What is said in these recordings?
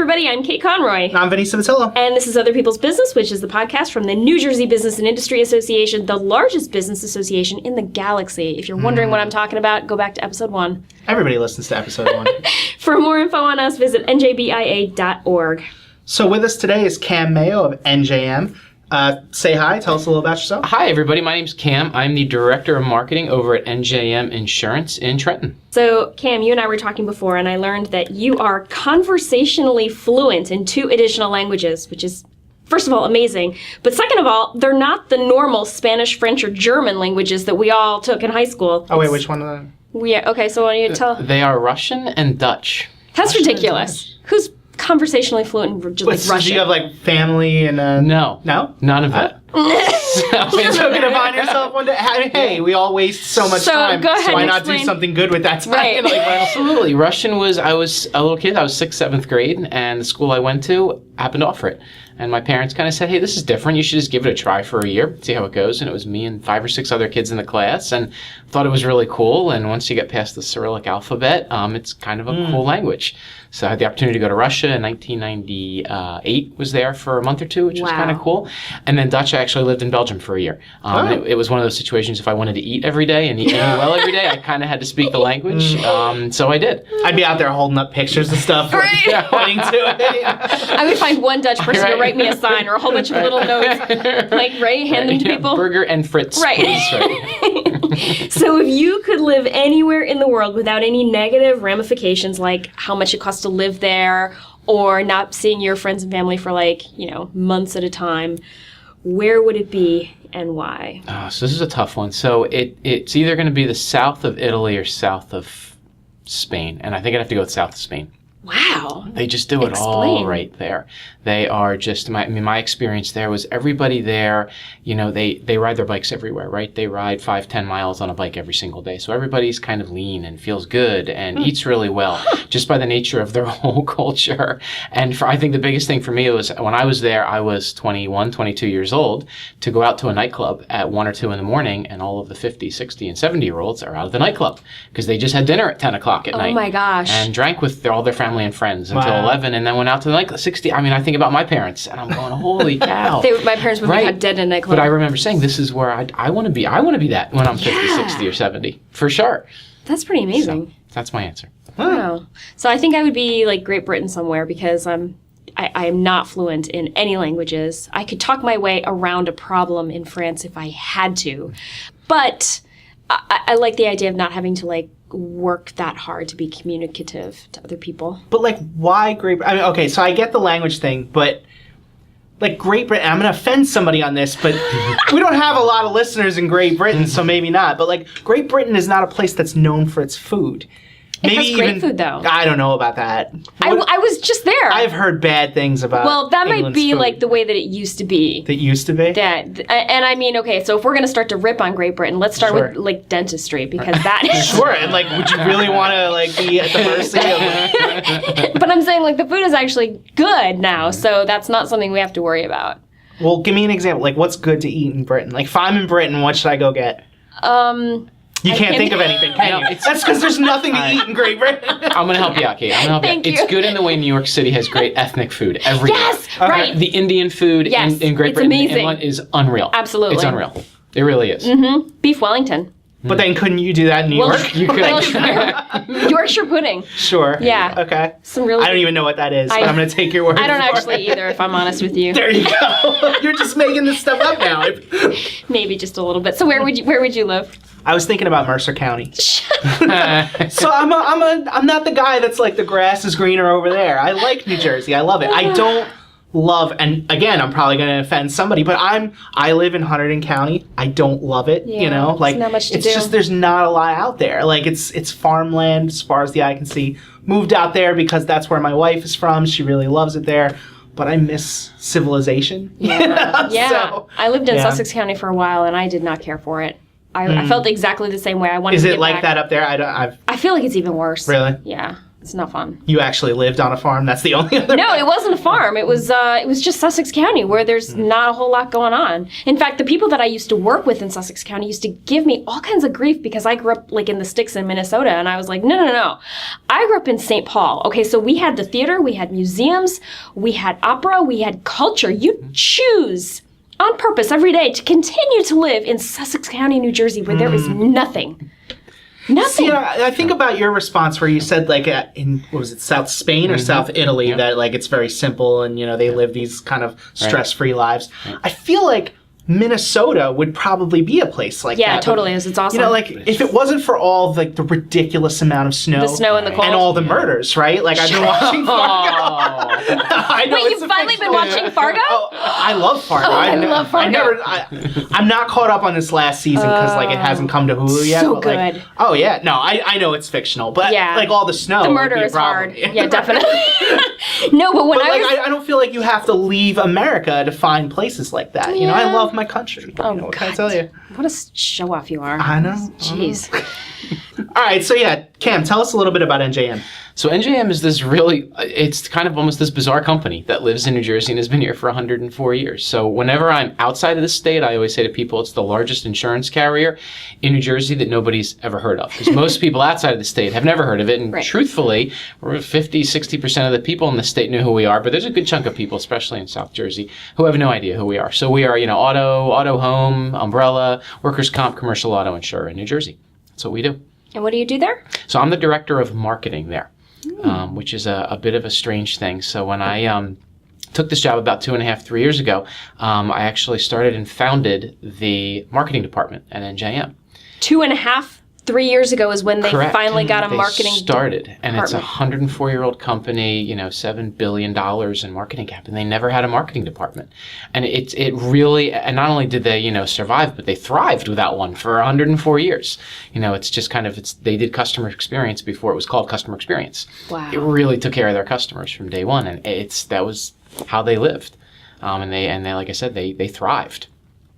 everybody, I'm Kate Conroy. And I'm Vinnie Sabatillo. And this is Other People's Business, which is the podcast from the New Jersey Business and Industry Association, the largest business association in the galaxy. If you're wondering what I'm talking about, go back to episode 1. Everybody listens to episode 1. For more info on us, visit njbia.org. So with us today is Cam Maio of NJM. Say hi. Tell us a little about yourself. Hi, everybody. My name's Cam. I'm the Director of Marketing over at NJM Insurance in Trenton. So, Cam, you and I were talking before, and I learned that you are conversationally fluent in 2 additional languages, which is, first of all, amazing. But second of all, they're not the normal Spanish, French, or German languages that we all took in high school. Oh, wait, which one of them? Yeah, okay, so why don't you tell... They are Russian and Dutch. That's ridiculous. Who's conversationally fluent in Russian? Do you have, like, family and... No. No? None of that. So you're gonna find yourself one day. Hey, we all waste so much time. Go ahead so why and not do explain. something good with that time? Right. Absolutely. Russian was, I was a little kid. I was 6th, 7th grade, and the school I went to happened to offer it. And my parents kind of said, hey, this is different. You should just give it a try for a year, see how it goes. And it was me and 5 or 6 other kids in the class, and thought it was really cool. And once you get past the Cyrillic alphabet, it's kind of a cool language. So I had the opportunity to go to Russia in 1998, was there for a month or 2, which was kind of cool. And then Dutch, I actually lived in Belgium for a year. It was one of those situations, if I wanted to eat every day and eat well every day, I kind of had to speak the language. So I did. I'd be out there holding up pictures and stuff, pointing to it. I would find one Dutch person to write me a sign or a whole bunch of little notes, hand them to people. Burger and Fritz, right. please. Right. So if you could live anywhere in the world without any negative ramifications, like how much it costs to live there, or not seeing your friends and family for months at a time, where would it be and why? So this is a tough one. So it's either going to be the south of Italy or south of Spain. And I think I'd have to go with south of Spain. Wow. They just do it all right there. They are just, my experience there was everybody there, they ride their bikes everywhere, right? They ride 5-10 miles on a bike every single day. So everybody's kind of lean and feels good and eats really well just by the nature of their whole culture. And I think the biggest thing for me was when I was there, I was 21, 22 years old, to go out to a nightclub at 1 or 2 in the morning, and all of the 50, 60, and 70-year-olds are out of the nightclub because they just had dinner at 10 o'clock at night. Oh my gosh. And drank with all their family and friends until 11, and then went out to the nightclub. 60. I think about my parents, and I'm going, holy cow. My parents would be dead in a nightclub. But I remember saying, this is where I want to be. I want to be that when I'm 50, 60, or 70, for sure. That's pretty amazing. So, that's my answer. Wow. So I think I would be like Great Britain somewhere because I am not fluent in any languages. I could talk my way around a problem in France if I had to. But I like the idea of not having to work that hard to be communicative to other people. But why Great Britain? Okay, so I get the language thing, but Great Britain, I'm going to offend somebody on this, but we don't have a lot of listeners in Great Britain, so maybe not. But Great Britain is not a place that's known for its food. It has great food, though. I don't know about that. I was just there. I've heard bad things about Well, that England's might be food. the way that it used to be. That used to be? Okay, so if we're going to start to rip on Great Britain, let's start with dentistry, because that is... Sure, and would you really want to be at the mercy of... But I'm saying the food is actually good now, so that's not something we have to worry about. Well, give me an example. What's good to eat in Britain? If I'm in Britain, what should I go get? You can't think of anything, can you? That's because there's nothing to eat in Great Britain. I'm going to help you out, Kate. Thank you. It's good in the way New York City has great ethnic food every day. Right. The Indian food in Great Britain and England is unreal. Absolutely. It's unreal. It really is. Mm-hmm. Beef Wellington. But then couldn't you do that in New York? You could. Yorkshire pudding. Sure. Yeah. Okay. Some really. I don't even know what that is, but I'm going to take your word for it. I don't actually either, if I'm honest with you. There you go. You're just making this stuff up now. Maybe just a little bit. So where would you live? I was thinking about Mercer County. So I'm not the guy that's the grass is greener over there. I like New Jersey. I love it. I don't love, and again, I'm probably going to offend somebody, but I live in Hunterdon County. I don't love it, There's not much to it's do. just there's not a lot out there. It's farmland as far as the eye can see. Moved out there because that's where my wife is from. She really loves it there. But I miss civilization. Yeah. So, I lived in Sussex County for a while, and I did not care for it. I felt exactly the same way. I wanted to get Is it like back. that up there? I feel like it's even worse. Really? Yeah. It's not fun. You actually lived on a farm? That's the only other... No, it wasn't a farm. It was just Sussex County, where there's not a whole lot going on. In fact, the people that I used to work with in Sussex County used to give me all kinds of grief because I grew up like in the sticks in Minnesota, and I was like, no. I grew up in St. Paul. Okay, so we had the theater, we had museums, we had opera, we had culture. You choose on purpose every day to continue to live in Sussex County, New Jersey, where there is nothing. Nothing. See, I think about your response where you said, like, in, what was it, South Spain or South Italy, that, like, it's very simple and, they live these kind of stress-free lives. I feel like Minnesota would probably be a place like that. Yeah, it totally is. It's awesome. If it wasn't for all, like, the ridiculous amount of snow. The snow and the cold. And all the murders, right? Like, I've been watching Fargo. I know, wait, you've finally been watching Fargo? Oh, I love Fargo. I love Fargo. I'm not caught up on this last season because, like, it hasn't come to Hulu yet. So but, good. Like, oh, yeah. No, I know it's fictional, but, like, all the snow. The murder is hard. Yeah, definitely. No, but when I don't feel like you have to leave America to find places like that. Yeah. I love my country. What can I tell you? What a show off you are. I know. Jeez. All right, so yeah, Cam, tell us a little bit about NJM. So NJM is this it's kind of almost this bizarre company that lives in New Jersey and has been here for 104 years. So whenever I'm outside of the state, I always say to people it's the largest insurance carrier in New Jersey that nobody's ever heard of. Because most people outside of the state have never heard of it. And truthfully, we're 50, 60% of the people in the state know who we are. But there's a good chunk of people, especially in South Jersey, who have no idea who we are. So we are, auto, home, umbrella, workers' comp, commercial auto insurer in New Jersey. That's what we do. And what do you do there? So I'm the director of marketing there. Which is a bit of a strange thing. So when I took this job about 2.5, 3 years ago, I actually started and founded the marketing department at NJM. 2.5, 3 years ago is when they finally got a marketing started, and it's a 104-year-old company, $7 billion in marketing cap, and they never had a marketing department. And it really, and not only did they, survive, but they thrived without one for 104 years. It's just kind of, they did customer experience before it was called customer experience. Wow. It really took care of their customers from day one, and that was how they lived. And they, like I said, they thrived.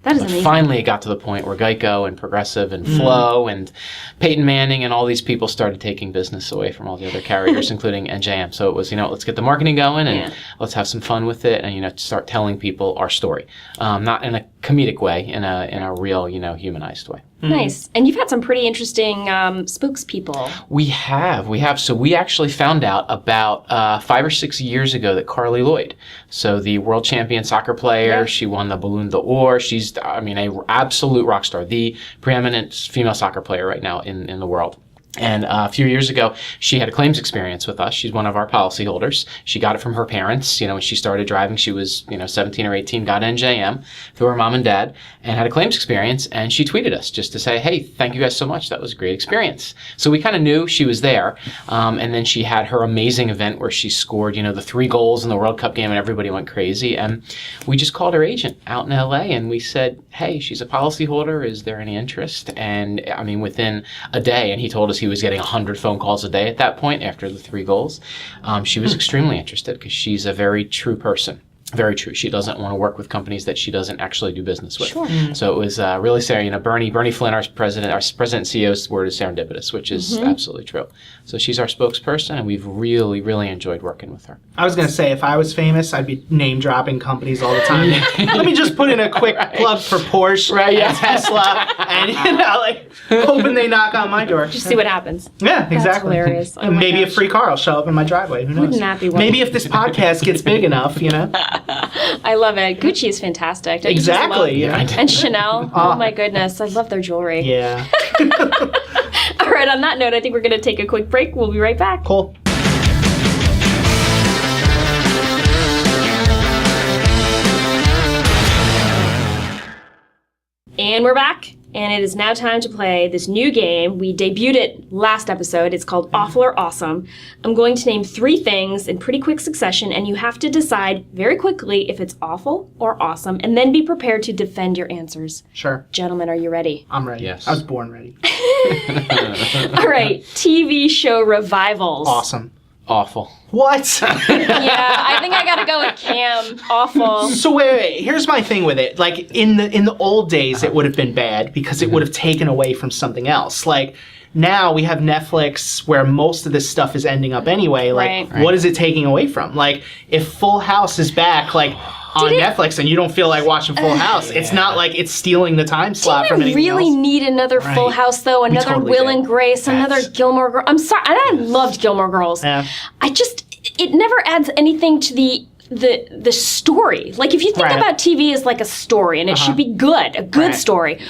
That is amazing. Finally, it got to the point where Geico and Progressive and Flo and Peyton Manning and all these people started taking business away from all the other carriers, including NJM. So it was, let's get the marketing going and let's have some fun with it and, start telling people our story. Not in a comedic way, in a real, humanized way. Nice. And you've had some pretty interesting spokespeople. We have. So we actually found out about 5 or 6 years ago that Carly Lloyd, so the world champion soccer player, she won the Ballon d'Or. She's, a absolute rock star, the preeminent female soccer player right now in the world. And a few years ago, she had a claims experience with us. She's one of our policyholders. She got it from her parents. When she started driving, she was, 17 or 18, got NJM through her mom and dad and had a claims experience. And she tweeted us just to say, hey, thank you guys so much. That was a great experience. So we kind of knew she was there. And then she had her amazing event where she scored, the 3 goals in the World Cup game and everybody went crazy. And we just called her agent out in LA and we said, hey, she's a policyholder. Is there any interest? And within a day, and he told us he was getting 100 phone calls a day at that point after the 3 goals. She was extremely interested because she's a very true person. Very true. She doesn't want to work with companies that she doesn't actually do business with. Sure. So it was really Sarah, Bernie Flynn, our president and CEO's word is serendipitous, which is absolutely true. So she's our spokesperson, and we've really, really enjoyed working with her. I was going to say, if I was famous, I'd be name-dropping companies all the time. Let me just put in a quick plug for Porsche and Tesla, and, hoping they knock on my door. Just see what happens. Yeah, exactly. That's hilarious. Oh Maybe a free car will show up in my driveway. Who knows? Wouldn't that be wonderful? Maybe if this podcast gets big enough, I love it. Gucci is fantastic. Don't you just Exactly. love- Yeah. And Chanel. Oh my goodness. I love their jewelry. Yeah. All right, on that note, I think we're going to take a quick break. We'll be right back. Cool. And we're back. And it is now time to play this new game. We debuted it last episode. It's called Awful or Awesome. I'm going to name 3 things in pretty quick succession, and you have to decide very quickly if it's awful or awesome, and then be prepared to defend your answers. Sure. Gentlemen, are you ready? I'm ready. Yes. I was born ready. All right. TV show revivals. Awesome. Awful. What? Yeah, I think I gotta go with Cam. Awful. So wait. Here's my thing with it. Like in the old days, it would have been bad because it would have taken away from something else. Like now we have Netflix where most of this stuff is ending up anyway. Like, Right. what is it taking away from? Like, if Full House is back, like, on Netflix and you don't feel like watching Full House, it's not like it's stealing the time slot from anything really else. need another Full House, though? Another totally Will did. and Grace, another Gilmore Girls. I'm sorry. And I loved Gilmore Girls. Yeah. It never adds anything to the story. Like, if you think about TV as like a story, and it should be good, a good story,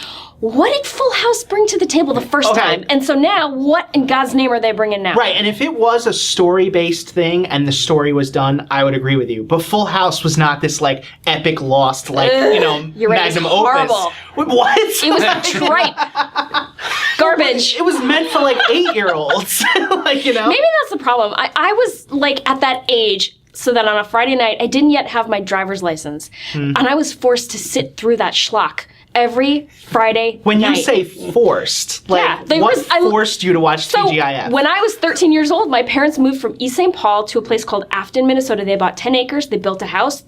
what did Full House bring to the table the first time? And so now, what in God's name are they bringing now? Right, and if it was a story-based thing and the story was done, I would agree with you. But Full House was not this, like, epic lost, like, You're right, magnum it was opus. horrible. What? It was tripe. Garbage. It was meant for, like, 8-year-olds. Like, Maybe that's the problem. I was, like, at that age, so that on a Friday night, I didn't yet have my driver's license. And I was forced to sit through that schlock every Friday when night. you say forced, like, what forced you to watch TGIF? When I was 13 years old, my parents moved from East St. Paul to a place called Afton, Minnesota. They bought 10 acres. They built a house.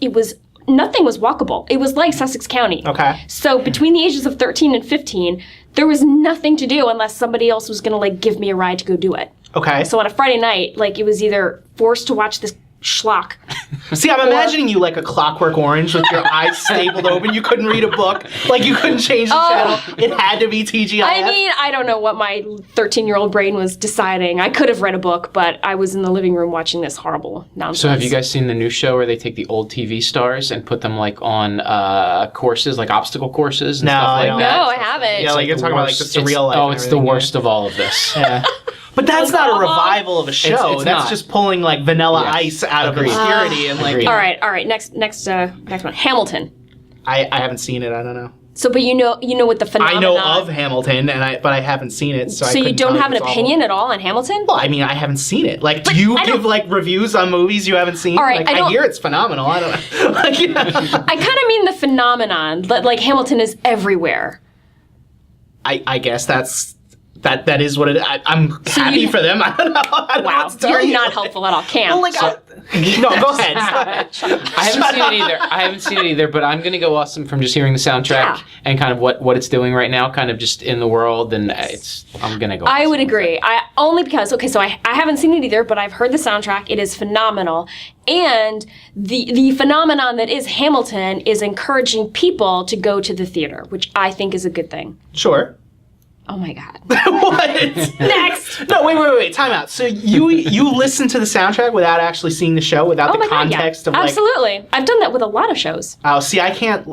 Nothing was walkable. It was like Sussex County. Okay. So between the ages of 13 and 15, there was nothing to do unless somebody else was going to, like, give me a ride to go do it. Okay. So on a Friday night, like, it was either forced to watch this schlock. See, I'm imagining you like a Clockwork Orange with your eyes stapled open. You couldn't read a book. Like, you couldn't change the channel. It had to be TGIF. I mean, I don't know what my 13-year-old brain was deciding. I could have read a book, but I was in the living room watching this horrible nonsense. So have you guys seen the new show where they take the old TV stars and put them, like, on courses, like obstacle courses and stuff like I don't. that? No, I haven't. Yeah, like you're talking about like the surreal life. Oh, and it's the everything, worst of all of this. Yeah. But that's not a revival of a show. It's that's not. just pulling like Vanilla Ice out of obscurity and like. Agreed. All right. Next one. Hamilton. I haven't seen it. I don't know. So, but you know what the phenomenon. I know of Hamilton, but I haven't seen it. So you don't have an opinion at all on Hamilton? Well, I mean, I haven't seen it. Like, do you give like reviews on movies you haven't seen? All right, like, I hear it's phenomenal. I don't know. Like, I kind of mean the phenomenon that like Hamilton is everywhere. I guess that is what it. I'm happy for them. I don't know. I don't know what to tell You're you. not helpful at all, Cam. Well, like, no, go ahead. I haven't seen it either, but I'm going to go awesome from just hearing the soundtrack and kind of what it's doing right now, kind of just in the world, and I'm going to go awesome. I would agree. Only because, so I haven't seen it either, but I've heard the soundtrack. It is phenomenal. And the phenomenon that is Hamilton is encouraging people to go to the theater, which I think is a good thing. Sure. Oh my God. What? Next. No, wait. Time out. So you listen to the soundtrack without actually seeing the show, without the context of like. Absolutely. I've done that with a lot of shows. Oh, see, I can't.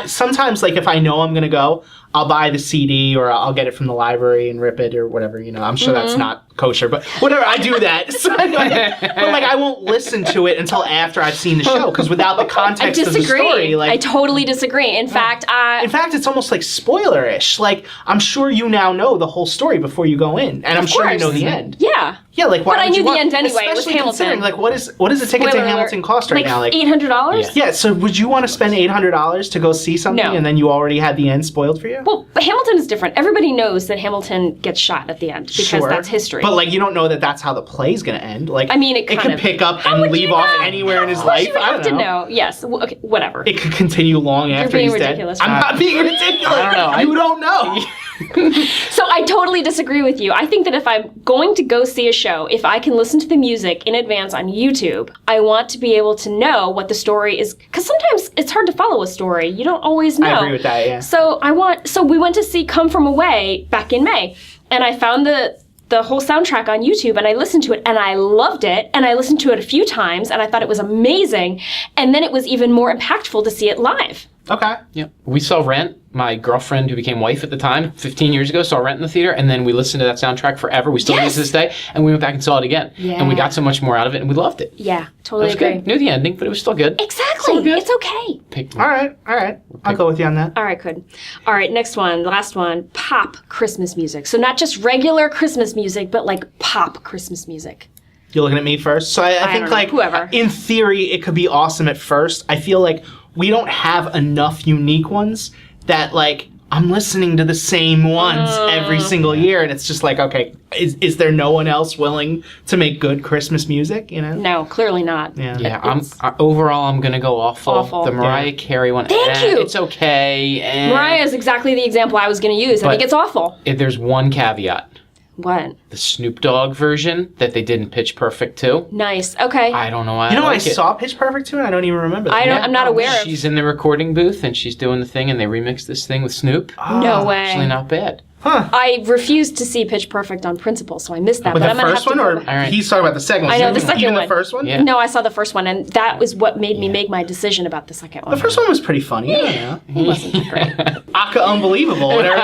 Sometimes, like, if I know I'm gonna go, I'll buy the CD or I'll get it from the library and rip it or whatever. I'm sure that's not kosher, but whatever. I do that. So, but like, I won't listen to it until after I've seen the show because without the context of the story, like, I totally disagree. In fact, it's almost like spoiler-ish. Like, I'm sure you now know the whole story before you go in, and I'm sure you know the end. Yeah. Yeah, like, why But I would knew you the want, end anyway. It was especially Hamilton. considering, like, what is a ticket Spoiler to Hamilton alert. cost right now? Like $800? Yeah, so would you want to spend $800 to go see something No. and then you already had the end spoiled for you? Well, but Hamilton is different. Everybody knows that Hamilton gets shot at the end because that's history. But, like, you don't know that that's how the play's going to end. Like, I mean, it could pick up How and would leave you off know? anywhere in his Of life. course you I have don't to know. know. Yes. Okay, whatever. It could continue long after being he's ridiculous. dead. I'm not being ridiculous. I don't know. You don't know. So I totally disagree with you. I think that if I'm going to go see a show, if I can listen to the music in advance on YouTube, I want to be able to know what the story is. Because sometimes it's hard to follow a story. You don't always know. I agree with that, yeah. So we went to see Come From Away back in May. And I found the whole soundtrack on YouTube and I listened to it and I loved it. And I listened to it a few times and I thought it was amazing. And then it was even more impactful to see it live. Okay. Yeah. We saw Rent. My girlfriend, who became wife at the time, 15 years ago, saw Rent in the theater, and then we listened to that soundtrack forever. We still do it to this day, and we went back and saw it again. Yeah. And we got so much more out of it, and we loved it. Yeah, It totally was agree. good. Knew the ending, but it was still good. Exactly. Still good. It's okay. All right. I'll go with you on that. All right, good. All right, next one, last one, pop Christmas music. So not just regular Christmas music, but like pop Christmas music. You're looking at me first. So I don't think, know, like, whoever. in theory, it could be awesome at first. I feel like we don't have enough unique ones that, like, I'm listening to the same ones every single year, and it's just like, okay, is there no one else willing to make good Christmas music? No, clearly not. Yeah. Overall, I'm gonna go awful. The Mariah Carey one. Thank you. It's okay. Mariah is exactly the example I was going to use. I think it's awful. There's one caveat. What? The Snoop Dogg version that they did in Pitch Perfect 2. Nice. Okay. I don't know why. You know, I like it. saw Pitch Perfect 2 and I don't even remember that. I'm not aware of. She's in the recording booth and she's doing the thing and they remixed this thing with Snoop. No way. Actually not bad. Huh. I refused to see Pitch Perfect on principle, so I missed that. With but the I'm gonna first have to one, go or back. All right. he's talking about the second one? I know, So the second even one. the first one? Yeah. No, I saw the first one, and that was what made me make my decision about the second one. The first one was pretty funny. Yeah. It wasn't that great. Aka Unbelievable. Whatever.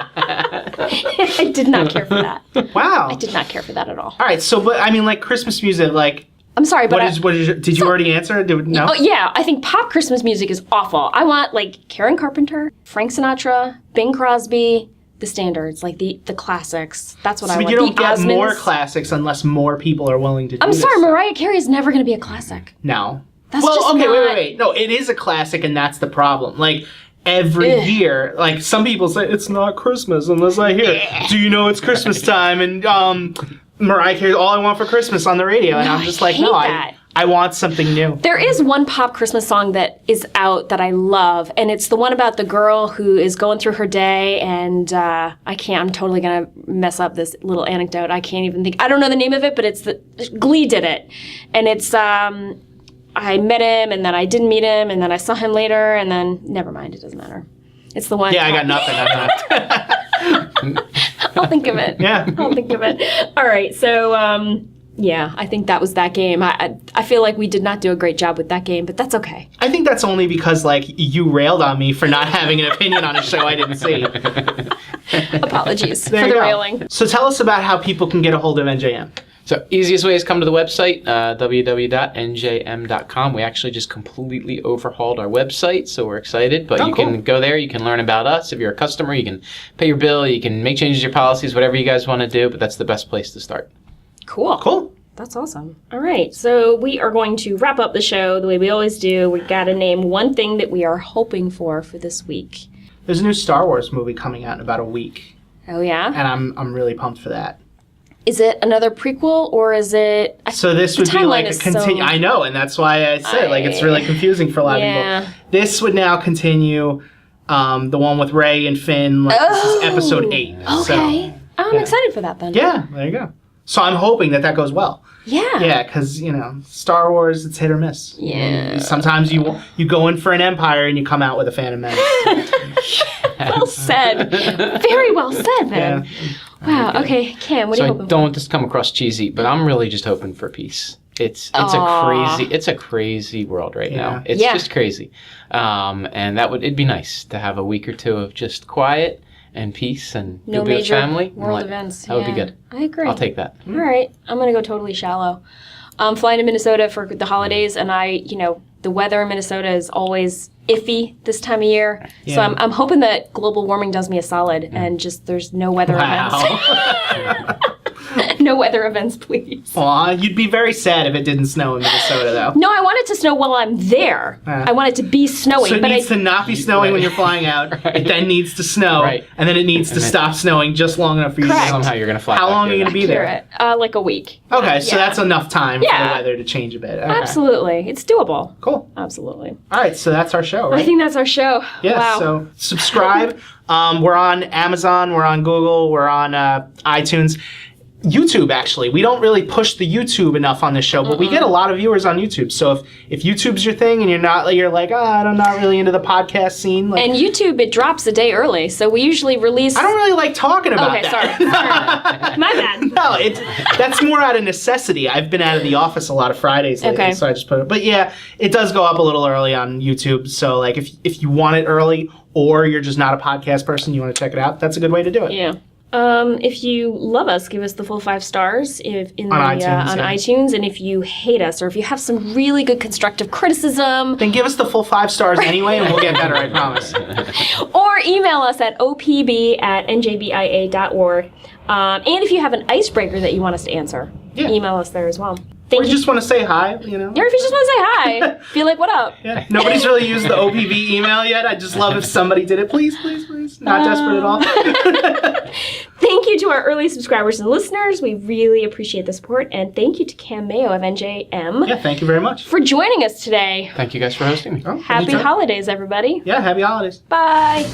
I did not care for that. Wow. I did not care for that at all. All right. So, but I mean, like Christmas music, like, I'm sorry, but did you already answer? No? oh yeah, I think pop Christmas music is awful. I want like Karen Carpenter, Frank Sinatra, Bing Crosby, the standards, like the classics. That's what I But want. you don't The get more Osmonds. classics unless more people are willing to do I'm this. sorry, Mariah Carey is never going to be a classic. No. That's well, just okay, not- wait. No, it is a classic, and that's the problem. Like, every year, like, some people say, it's not Christmas unless I hear, do you know it's Christmas time? And, Mariah Carey, All I Want for Christmas on the radio. And No, I'm just I like, hate no, that. I want something new. There is one pop Christmas song that is out that I love, and it's the one about the girl who is going through her day, and I'm totally going to mess up this little anecdote. I can't even think. I don't know the name of it, but it's Glee did it. And it's, I met him, and then I didn't meet him, and then I saw him later, and then, never mind, it doesn't matter. It's the one. Yeah, I got nothing. I'll think of it. Yeah. I'll think of it. All right, so, yeah, I think that was that game. I feel like we did not do a great job with that game, but that's okay. I think that's only because, like, you railed on me for not having an opinion on a show I didn't see. Apologies for There the you go. railing. So tell us about how people can get a hold of NJM. So easiest way is come to the website, www.njm.com. We actually just completely overhauled our website, so we're excited. But you cool. can go there, you can learn about us. If you're a customer, you can pay your bill, you can make changes to your policies, whatever you guys want to do, but that's the best place to start. Cool. Cool. That's awesome. All right, so we are going to wrap up the show the way we always do. We got to name one thing that we are hoping for this week. There's a new Star Wars movie coming out in about a week, Oh, yeah? and I'm really pumped for that. Is it another prequel, or is it... So this would be timeline like a is continue. so- I know, and that's why I said like it's really confusing for a lot Yeah. of people. This would now continue the one with Rey and Finn. Like, this is episode 8. Okay. So, I'm excited for that then. yeah, there you go. So I'm hoping that goes well. Yeah. Yeah, because Star Wars, it's hit or miss. Yeah. Sometimes you go in for an Empire and you come out with a Phantom Menace. Well said. Very well said, then. Yeah. Wow. Okay, Cam, what are So you I hoping don't want this to come across cheesy, but I'm really just hoping for peace. It's a crazy world right now. It's Yeah. just crazy, and it'd be nice to have a week or two of just quiet and peace, and No you'll be with major family. world events. That would be Yeah. good. I agree. I'll take that. All right, I'm gonna go totally shallow. I'm flying to Minnesota for the holidays, and the weather in Minnesota is always iffy this time of year. So Yeah. I'm hoping that global warming does me a solid, and just there's no weather events. Wow. No weather events, please. Aw, you'd be very sad if it didn't snow in Minnesota, though. No, I want it to snow while I'm there. I want it to be snowing, So it but needs to not be snowing when you're flying out. Right. It then needs to snow, Right. and then it needs to stop snowing just long enough for you to Correct. know. Somehow you're gonna fly. How back long are here you going to then. be there? accurate. Like a week. Okay, so Yeah. that's enough time for Yeah. the weather to change a bit. Okay. Absolutely, it's doable. Cool. Absolutely. All right, so that's our show, right? I think that's our show. Yeah, Wow. so subscribe. We're on Amazon, we're on Google, we're on iTunes. YouTube, actually. We don't really push the YouTube enough on this show, but we get a lot of viewers on YouTube. So if YouTube's your thing and you're like, I'm not really into the podcast scene. Like, And YouTube, it drops a day early, so we usually release. I don't really like talking about Okay, that. sorry. My bad. No, that's more out of necessity. I've been out of the office a lot of Fridays lately, Okay. so I just put it. But yeah, it does go up a little early on YouTube. So like if you want it early, or you're just not a podcast person, you want to check it out, that's a good way to do it. Yeah. If you love us, give us the full 5 stars On iTunes, yeah. iTunes. And if you hate us, or if you have some really good constructive criticism, Then give us the full 5 stars anyway, and we'll get better, I promise. or email us at opb@njbia.org. And if you have an icebreaker that you want us to answer, Yeah. email us there as well. Or Thank you you. just want to say hi, Or if you just want to say hi, be like, what up? Yeah. Nobody's really used the OPB email yet. I just love if somebody did it. Please, please, please. Not desperate at all. Thank you to our early subscribers and listeners. We really appreciate the support. And thank you to Cam Maio of NJM Yeah, thank you very much. for joining us today. Thank you guys for hosting me. Oh, Happy anytime. holidays, everybody. Yeah, happy holidays. Bye.